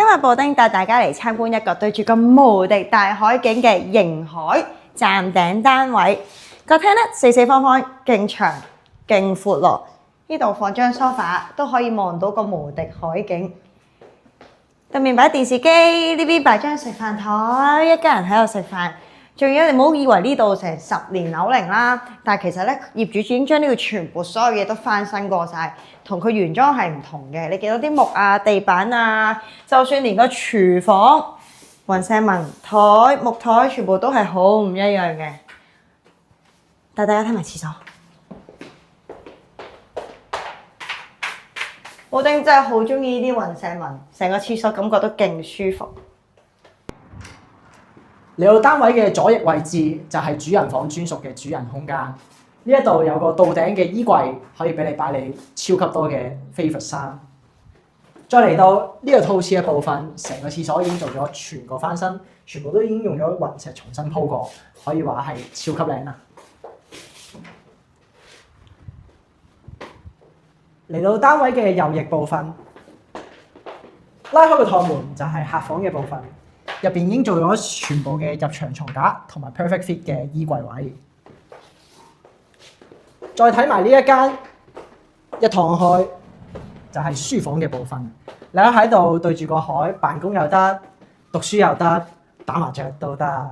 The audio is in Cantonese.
今日布丁帶大家嚟參觀一個對住個無敵大海景嘅迎海站頂單位。個廳咧四四方方，勁長勁闊落。呢度放張梳化都可以望到個無敵海景。對面擺電視機，呢邊擺張食飯台，一家人喺度食飯。仲有你唔好以為呢度成10年樓齡啦，但係其實咧業主已經將呢度全部所有嘢都翻新過晒，同佢原裝係唔同嘅。你見到啲木啊、地板啊，就算連個廚房、雲石紋台、木台，全部都係好唔一樣嘅。帶大家睇埋廁所，布丁真係好中意呢啲雲石紋，成個廁所感覺都勁舒服。嚟到單位嘅左翼位置就係主人房專屬嘅主人空間。呢一度有個到頂嘅衣櫃，可以俾你擺你超級多嘅 favorite 衫。再嚟到呢個套廁嘅部分，成個廁所已經做咗全個翻新，全部都已經用咗雲石重新鋪過，可以話係超級靚啦。嚟到單位嘅右翼部分，拉開個趟門就係客房嘅部分。入邊已經做咗全部嘅入牆床架同埋 perfect fit 嘅衣櫃位。再睇埋呢一間，一趟開就係書房嘅部分。你喺度對住個海，辦公又得，讀書又得，打麻雀都得。